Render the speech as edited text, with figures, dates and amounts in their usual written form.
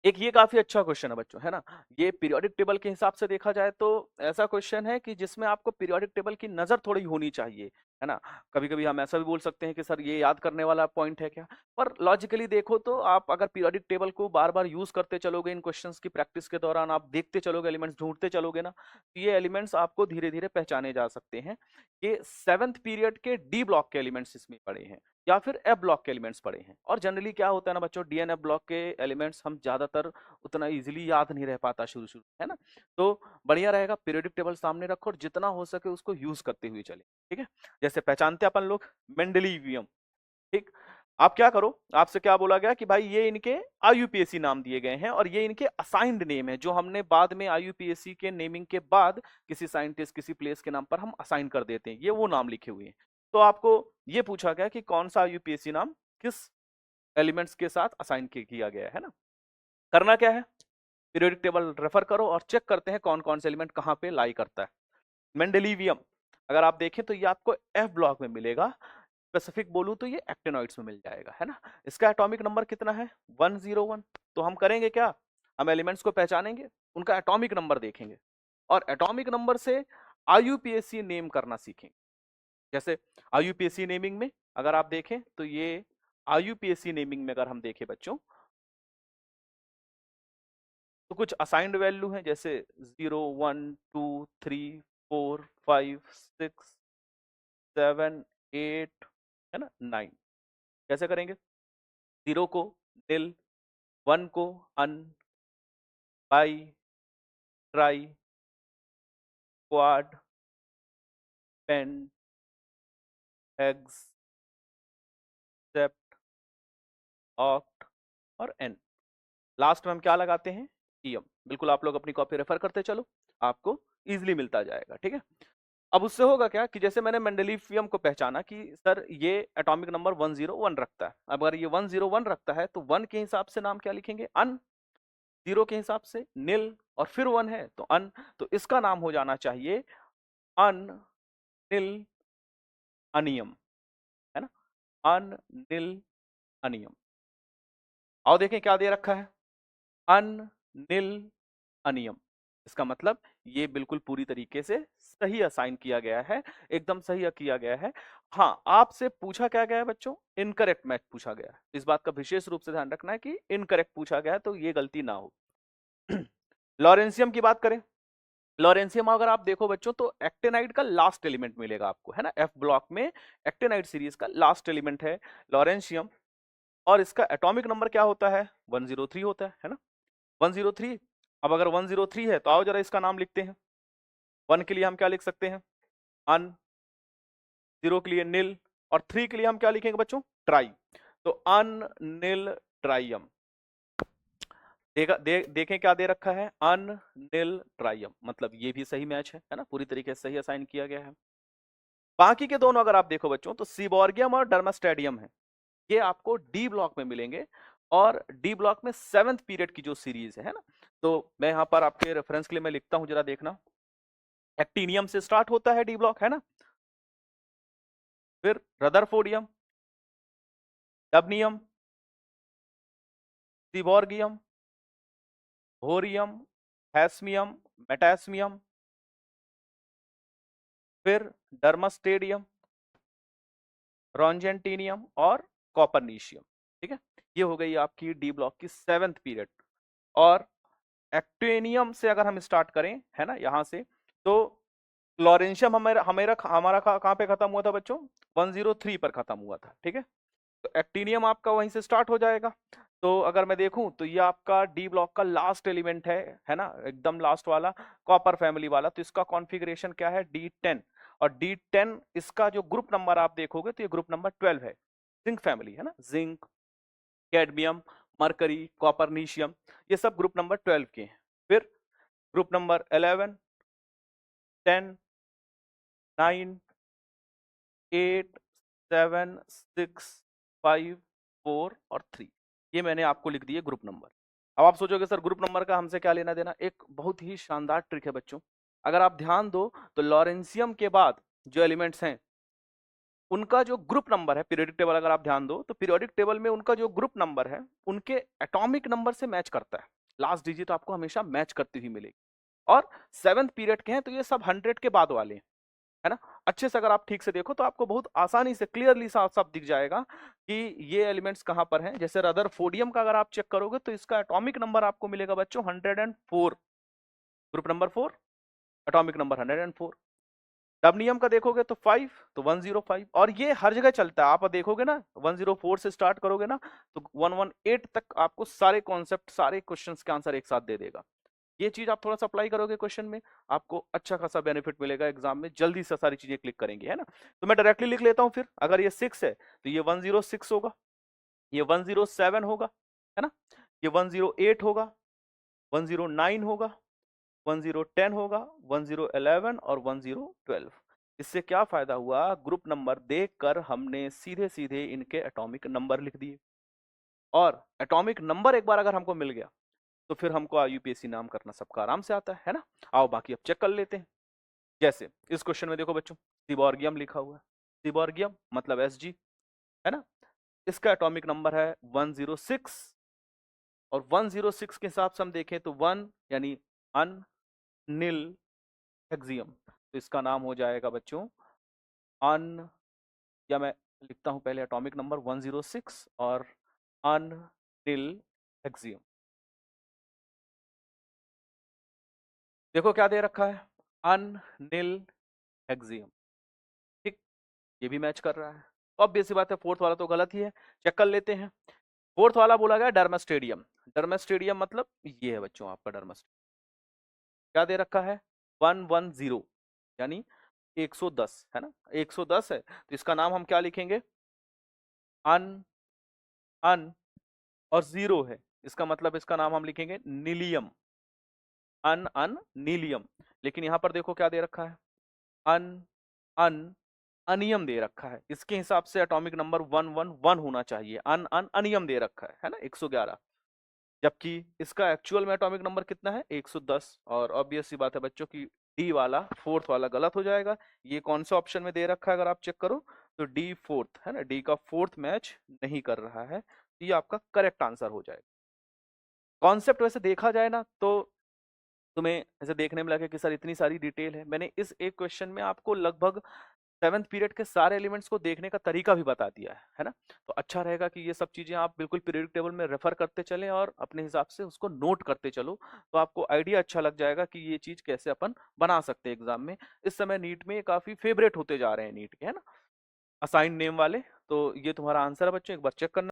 एक ये काफी अच्छा क्वेश्चन है बच्चों, है ना। ये पीरियोडिक टेबल के हिसाब से देखा जाए तो ऐसा क्वेश्चन है कि जिसमें आपको पीरियोडिक टेबल की नजर थोड़ी होनी चाहिए, है ना। कभी कभी हम ऐसा भी बोल सकते हैं कि सर ये याद करने वाला पॉइंट है क्या, पर लॉजिकली देखो तो आप अगर पीरियोडिक टेबल को बार बार यूज करते चलोगे, इन क्वेश्चंस की प्रैक्टिस के दौरान आप देखते चलोगे, एलिमेंट्स ढूंढते चलोगे ना, तो ये एलिमेंट्स आपको धीरे धीरे पहचाने जा सकते हैं कि सेवंथ पीरियड के डी ब्लॉक के एलिमेंट्स इसमें पड़े हैं या फिर एफ ब्लॉक के एलिमेंट्स पड़े हैं। और जनरली क्या होता है ना बच्चों, डीएनएफ ब्लॉक के एलिमेंट्स हम ज्यादातर उतना इजीली याद नहीं रह पाता शुरू शुरू, है ना। तो बढ़िया रहेगा पीरियोडिक टेबल सामने रखो और जितना हो सके उसको यूज करते हुए चले, ठीक है। जैसे पहचानते अपन लोग मेंडलीवियम, ठीक। आप क्या करो, आपसे क्या बोला गया कि भाई ये इनके आईयूपीएसी नाम दिए गए हैं और ये इनके असाइंड नेम है, जो हमने बाद में आईयूपीएसी के नेमिंग के बाद किसी साइंटिस्ट किसी प्लेस के नाम पर हम असाइन कर देते हैं, ये वो नाम लिखे हुए हैं। तो आपको ये पूछा गया कि कौन सा आईयूपीएसी नाम किस एलिमेंट्स के साथ असाइन किया गया है ना। करना क्या है, पीरियोडिक टेबल रेफर करो और चेक करते हैं कौन कौन से एलिमेंट कहाँ पे लाई करता है। मेंडेलिवियम अगर आप देखें तो ये आपको एफ ब्लॉक में मिलेगा, स्पेसिफिक बोलूं तो ये एक्टिनॉइड्स में मिल जाएगा, है ना। इसका एटॉमिक नंबर कितना है, 101। तो हम करेंगे क्या, हम एलिमेंट्स को पहचानेंगे, उनका एटॉमिक नंबर देखेंगे और एटॉमिक नंबर से आईयूपीएसी नेम करना सीखेंगे। जैसे आईयूपीएसी नेमिंग में अगर आप देखें तो ये आईयूपीएसी नेमिंग में अगर हम देखें बच्चों तो कुछ असाइंड वैल्यू हैं, जैसे 0 1 2 3 4 5 6 7 8, है ना, 9। कैसे करेंगे, 0 को नील, 1 को un, bi, tri, quad, pen, hex, sept, oct और एन। लास्ट में हम क्या लगाते हैं, ईएम। बिल्कुल आप लोग अपनी कॉपी रेफर करते चलो, आपको इजीली मिलता जाएगा, ठीक है। अब उससे होगा क्या कि जैसे मैंने मेंडलीवियम को पहचाना कि सर ये एटॉमिक नंबर 101 रखता है, अब अगर ये 101 रखता है तो 1 के हिसाब से नाम क्या लिखेंगे, अन, 0 के हिसाब से नील और फिर 1 है तो अन। तो इसका नाम हो जाना चाहिए अन नील अनियम, है ना, अन नील अनियम। आओ देखें क्या दे रखा है, अन नील अनियम। इसका मतलब ये बिल्कुल पूरी तरीके से सही असाइन किया गया है, एकदम सही किया गया है। हाँ, आपसे पूछा क्या गया है बच्चों, इनकरेक्ट मैच पूछा गया है, इस बात का विशेष रूप से ध्यान रखना है कि इनकरेक्ट पूछा गया है तो ये गलती ना हो। लॉरेंसियम की बात करें, लॉरेंसियम अगर आप देखो बच्चों तो एक्टिनाइड का लास्ट एलिमेंट मिलेगा आपको, है ना, एफ ब्लॉक में एक्टिनाइड सीरीज का लास्ट एलिमेंट है लॉरेंशियम। और इसका एटॉमिक नंबर क्या होता है, 103 होता है ना, 103। अब अगर 103 है तो आओ जरा इसका नाम लिखते हैं। 1 के लिए हम क्या लिख सकते हैं, अन, 0 के लिए नील और 3 के लिए हम क्या लिखेंगे बच्चों, ट्राई। तो अन नील ट्राइयम। देखें क्या दे रखा है, अन नील ट्राइयम, मतलब ये भी सही मैच है ना, पूरी तरीके से सही असाइन किया गया है। बाकी के दोनों अगर आप देखो बच्चों तो सीबोर्गियम और डर्मास्टेडियम है, ये आपको डी ब्लॉक में मिलेंगे और डी ब्लॉक में सेवेंथ पीरियड की जो सीरीज है ना। तो मैं यहाँ पर आपके रेफरेंस के लिए मैं लिखता हूं, जरा देखना। एक्टिनियम से स्टार्ट होता है डी ब्लॉक, है ना, फिर रदरफोर्डियम, डबनियम, सीबोर्गियम, होरियम, हैस्मियम, मेटास्मियम, फिर डर्मास्टेडियम, रॉन्जेंटिनियम और कॉपरनीशियम, ठीक है। ये हो गई आपकी डी ब्लॉक की सेवेंथ पीरियड। और एक्टिनियम से अगर हम स्टार्ट करें, है ना, यहां से तो लॉरेंशियम हमारा हमारा हमारा कहां पे खत्म हुआ था बच्चों, 103 पर खत्म हुआ था, ठीक है। तो एक्टिनियम आपका वहीं से स्टार्ट हो जाएगा। तो अगर मैं देखूं तो ये आपका डी ब्लॉक का लास्ट एलिमेंट है ना, एकदम लास्ट वाला, कॉपर फैमिली वाला। तो इसका कॉन्फ़िगरेशन क्या है, D10। और D10 इसका जो ग्रुप नंबर आप देखोगे तो ये ग्रुप नंबर 12 है, जिंक फैमिली, है ना, जिंक, कैडमियम, मरकरी, कॉपरनीशियम, ये सब ग्रुप नंबर 12 के हैं। फिर ग्रुप नंबर 11, 10, 9, 8, 7, 6, 5, 4 और 3, ये मैंने आपको लिख दिए ग्रुप नंबर। अब आप सोचोगे सर ग्रुप नंबर का हमसे क्या लेना देना, एक बहुत ही शानदार ट्रिक है बच्चों। अगर आप ध्यान दो तो लॉरेंशियम के बाद जो एलिमेंट्स हैं उनका जो ग्रुप नंबर है, पीरियोडिक टेबल अगर आप ध्यान दो तो पीरियोडिक टेबल में उनका जो ग्रुप नंबर है उनके एटॉमिक नंबर से मैच करता है। लास्ट डिजिट आपको हमेशा मैच करती हुई मिलेगी। और 7th पीरियड के हैं तो ये सब 100 के बाद वाले हैं, है ना। अच्छे से अगर आप ठीक से देखो तो आपको बहुत आसानी से क्लियरली साफ साफ दिख जाएगा कि ये एलिमेंट्स कहां पर हैं। जैसे रदरफोर्डियम का अगर आप चेक करोगे तो इसका एटॉमिक नंबर आपको मिलेगा बच्चों 104, ग्रुप नंबर 4, एटॉमिक नंबर 104। डबनियम का देखोगे तो 5, तो 105। और ये हर जगह चलता है, आप देखोगे ना 104 से स्टार्ट करोगे ना तो 118 तक आपको सारे कॉन्सेप्ट, सारे क्वेश्चंस के आंसर एक साथ दे देगा। ये चीज आप थोड़ा सा अप्लाई करोगे क्वेश्चन में, आपको अच्छा खासा बेनिफिट मिलेगा एग्जाम में, जल्दी से सारी चीजें क्लिक करेंगे, है ना। तो मैं डायरेक्टली लिख लेता हूं फिर, अगर ये 6 है तो ये 106 होगा, ये 107 होगा, है ना, ये 108 होगा, 109 होगा, 1010 होगा, 1011 और 1012। इससे क्या फायदा हुआ, ग्रुप नंबर देखकर हमने सीधे सीधे इनके एटॉमिक नंबर लिख दिए। और एटॉमिक नंबर एक बार अगर हमको मिल गया तो फिर हमको आईयूपीएसी नाम करना सबका आराम से आता है ना। आओ बाकी अब चेक कर लेते हैं। जैसे इस क्वेश्चन में देखो बच्चों, सीबॉर्गियम लिखा हुआ है, सीबॉर्गियम मतलब Sg, है ना। इसका एटॉमिक नंबर है 106, और 106 के हिसाब से हम देखें तो 1 यानी अनिल हेक्सियम, तो इसका नाम हो जाएगा बच्चों अन, या मैं लिखता हूं पहले एटॉमिक नंबर 106 और अनिल हेक्सियम। देखो क्या दे रखा है, अनिल हेक्सियम, ठीक, ये भी मैच कर रहा है। ऑब्वियस सी बात है, फोर्थ वाला तो गलत ही है, चेक कर लेते हैं। फोर्थ वाला बोला गया डर्मेस्टेडियम, डर्मेस्टेडियम मतलब ये है बच्चों आपका डर्मेस्टेडियम, क्या दे रखा है 110 यानी 110, है ना, 110 है तो इसका नाम हम क्या लिखेंगे, अन, अन, और 0 है, इसका मतलब इसका नाम हम लिखेंगे नीलियम, अन नीलियम। लेकिन यहां पर देखो क्या दे रखा है, अन, अन अनियम दे रखा है, इसके हिसाब से एटॉमिक नंबर 111 होना चाहिए, अनियम दे रखा है ना 111, जबकि इसका एक्चुअल में एटॉमिक नंबर कितना है 110। और ऑब्वियस सी बात है बच्चों की डी वाला, फोर्थ वाला गलत हो जाएगा। ये कौन से ऑप्शन में दे रखा है अगर आप चेक करो तो डी फोर्थ, है ना, डी का फोर्थ मैच नहीं कर रहा है, तो ये आपका करेक्ट आंसर हो जाएगा। कॉन्सेप्ट वैसे देखा जाए ना तो तुम्हें ऐसे देखने में लगे कि सर इतनी सारी डिटेल है, मैंने इस एक क्वेश्चन में आपको लगभग 7th पीरियड के सारे एलिमेंट्स को देखने का तरीका भी बता दिया है ना। तो अच्छा रहेगा कि ये सब चीजें आप बिल्कुल पीरियडिक टेबल में रेफर करते चलें और अपने हिसाब से उसको नोट करते चलो, तो आपको आइडिया अच्छा लग जाएगा कि ये चीज कैसे अपन बना सकते हैं एग्जाम में। इस समय नीट में काफी फेवरेट होते जा रहे हैं नीट के, है ना, असाइन नेम वाले। तो ये तुम्हारा आंसर है बच्चों, एक बार चेक करना।